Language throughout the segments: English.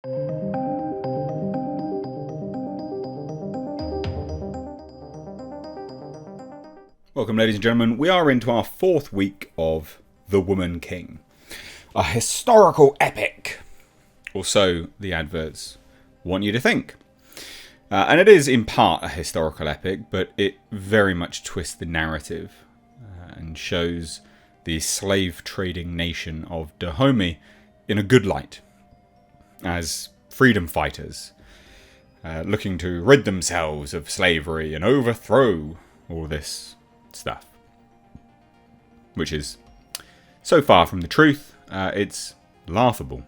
Welcome, ladies and gentlemen. We are into our fourth week of The Woman King, a historical epic, or so the adverts want you to think. And it is in part a historical epic, but it very much twists the narrative and shows the slave trading nation of Dahomey in a good light as freedom fighters looking to rid themselves of slavery and overthrow all this stuff, which is so far from the truth, it's laughable.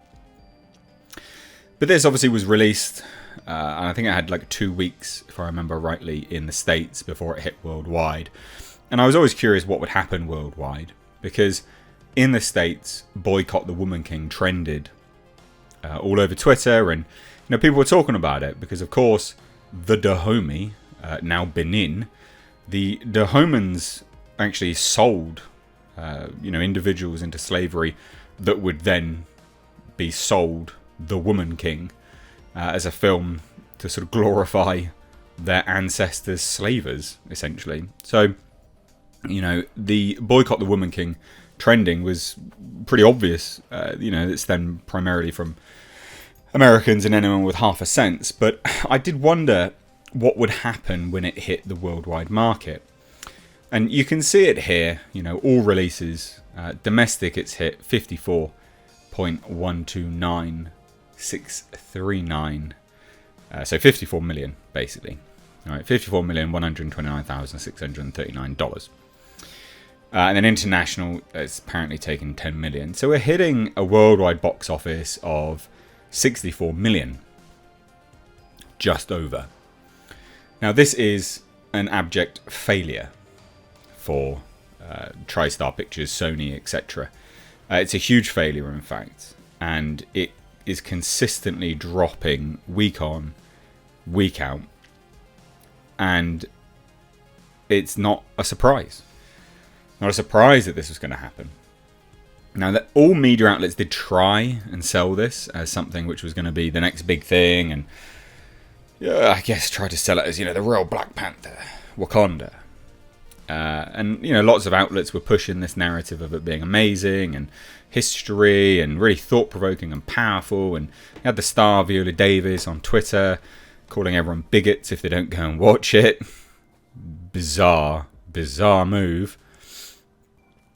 But this obviously was released, and I think it had like 2 weeks, if I remember rightly, in the States before it hit worldwide. And I was always curious what would happen worldwide, because in the States, Boycott the Woman King trended all over Twitter, and people were talking about it because, of course, the Dahomey, now Benin, the Dahomeyans actually sold, individuals into slavery that would then be sold The Woman King as a film to sort of glorify their ancestors' slavers, essentially. So, the Boycott the Woman King trending was pretty obvious. It's then primarily from Americans and anyone with half a sense. But I did wonder what would happen when it hit the worldwide market. And you can see it here, all releases. Domestic, it's hit 54.129639. So 54 million, basically. All right, $54,129,639. And then international, it's apparently taken 10 million. So we're hitting a worldwide box office of 64 million. Just over. Now, this is an abject failure for TriStar Pictures, Sony, etc. It's a huge failure, in fact, and it is consistently dropping week on, week out, and it's not a surprise. Not a surprise that this was going to happen. Now, that all media outlets did try and sell this as something which was going to be the next big thing, and I guess try to sell it as, the real Black Panther, Wakanda. And lots of outlets were pushing this narrative of it being amazing and history and really thought-provoking and powerful. And you had the star Viola Davis on Twitter calling everyone bigots if they don't go and watch it. Bizarre move.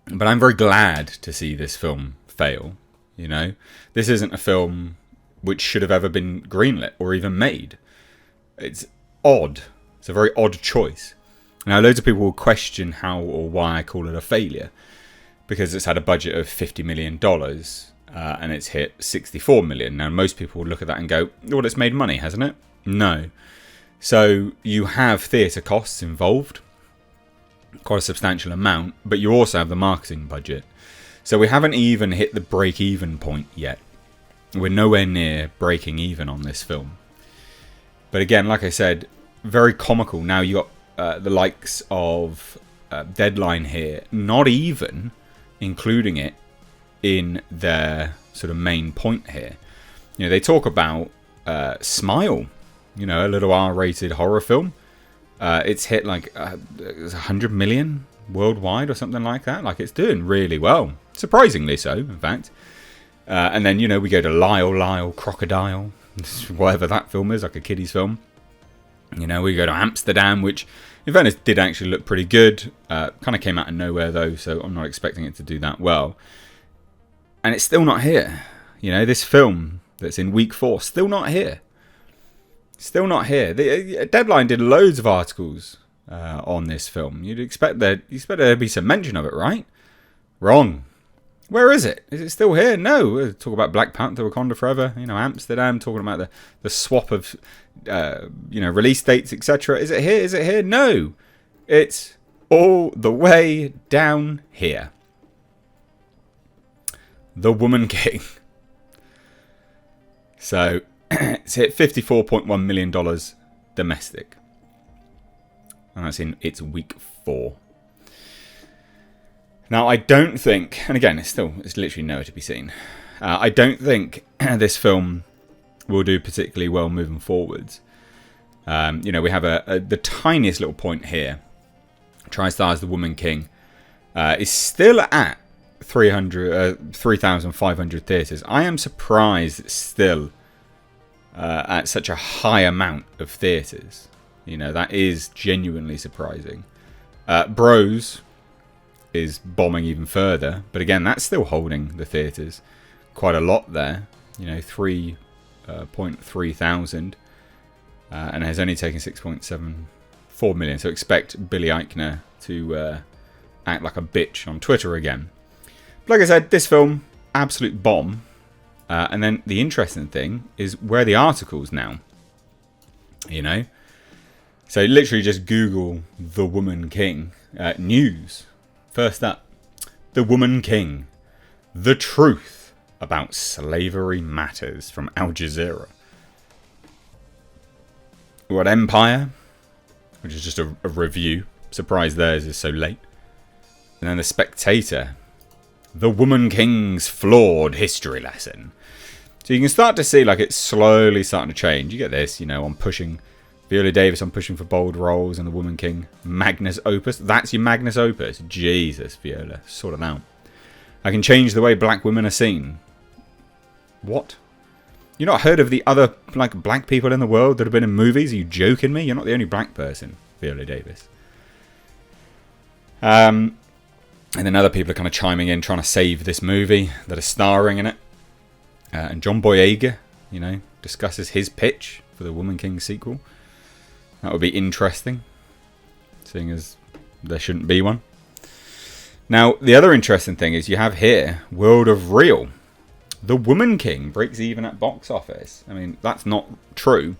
But I'm very glad to see this film fail. This isn't a film which should have ever been greenlit or even made. It's odd. It's a very odd choice. Now, loads of people will question how or why I call it a failure, because it's had a budget of $50 million and it's hit 64 million. Now, most people will look at that and go, well, it's made money, hasn't it? No. So you have theatre costs involved, quite a substantial amount, but you also have the marketing budget. So we haven't even hit the break-even point yet. We're nowhere near breaking even on this film. But again, like I said, very comical. Now you got the likes of Deadline here, not even including it in their sort of main point here. They talk about Smile, a little R-rated horror film. It's hit like 100 million worldwide or something like that. Like, it's doing really well. Surprisingly so, in fact. And then, we go to Lyle, Crocodile, whatever that film is, like a kiddie's film. We go to Amsterdam, which, in fairness, did actually look pretty good. Kind of came out of nowhere, though, so I'm not expecting it to do that well. And it's still not here. This film that's in week 4, still not here. Still not here. The Deadline did loads of articles on this film. You'd expect there'd be some mention of it, right? Wrong. Where is it? Is it still here? No. We'll talk about Black Panther, Wakanda Forever, Amsterdam, talking about the swap of, release dates, etc. Is it here? Is it here? No. It's all the way down here. The Woman King. So, it's hit $54.1 million domestic. And that's in its week 4. Now, I don't think, and again, it's literally nowhere to be seen. I don't think this film will do particularly well moving forwards. We have the tiniest little point here. TriStar's The Woman King is still at 3,500 theatres. I am surprised it's still at such a high amount of theatres. That is genuinely surprising. Bros is bombing even further, but again, that's still holding the theatres quite a lot there. 3.3 thousand, and has only taken 6.74 million. So expect Billy Eichner to act like a bitch on Twitter again. But like I said, this film, absolute bomb. And then the interesting thing is where are the articles now? So literally just Google The Woman King news. First up, The Woman King, the truth about slavery matters, from Al Jazeera. We've got Empire, which is just a review. Surprised theirs is so late. And then The Spectator, The Woman King's flawed history lesson. So you can start to see like it's slowly starting to change. You get this, on pushing Viola Davis, on pushing for bold roles, and The Woman King, magnus opus. That's your magnus opus. Jesus, Viola, sort it out. I can change the way black women are seen. What? You not heard of the other black people in the world that have been in movies? Are you joking me? You're not the only black person, Viola Davis. And then other people are kind of chiming in, trying to save this movie that are starring in it. And John Boyega, discusses his pitch for the Woman King sequel. That would be interesting, seeing as there shouldn't be one. Now, the other interesting thing is you have here World of Real. The Woman King breaks even at box office. I mean, that's not true.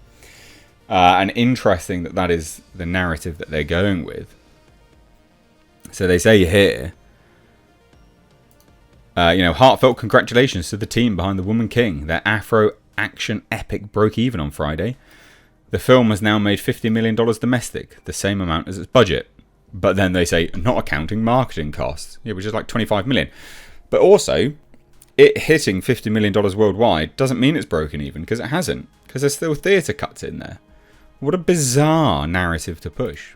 And interesting that is the narrative that they're going with. So they say here, heartfelt congratulations to the team behind The Woman King. Their Afro action epic broke even on Friday. The film has now made $50 million domestic, the same amount as its budget. But then they say, not accounting marketing costs, which is like $25 million. But also, it hitting $50 million worldwide doesn't mean it's broken even, because it hasn't. Because there's still theatre cuts in there. What a bizarre narrative to push.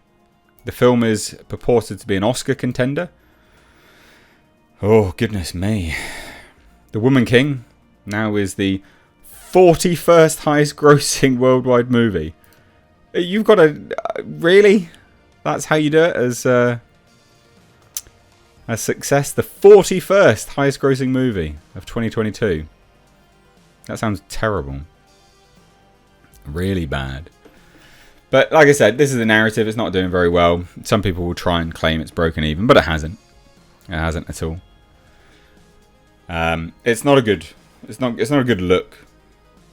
The film is purported to be an Oscar contender. Oh, goodness me. The Woman King now is the 41st highest grossing worldwide movie. You've got to... really? That's how you do it as success? The 41st highest grossing movie of 2022. That sounds terrible. Really bad. But like I said, this is the narrative. It's not doing very well. Some people will try and claim it's broken even, but it hasn't. It hasn't at all. It's not a good look.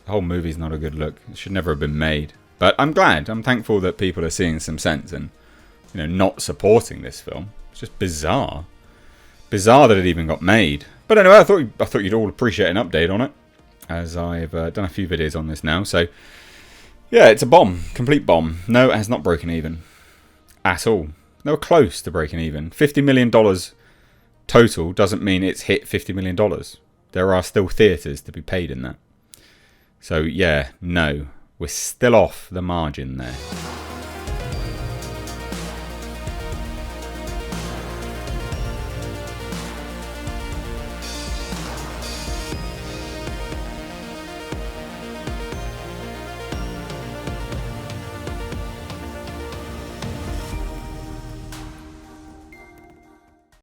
The whole movie's not a good look. It should never have been made. But I'm glad. I'm thankful that people are seeing some sense and not supporting this film. It's just bizarre. Bizarre that it even got made. But anyway, I thought you'd all appreciate an update on it, as I've done a few videos on this now. So yeah, it's a bomb, complete bomb. No, it has not broken even at all. Nowhere close to breaking even. $50 million total doesn't mean it's hit $50 million. There are still theatres to be paid in that. So yeah, no, we're still off the margin there.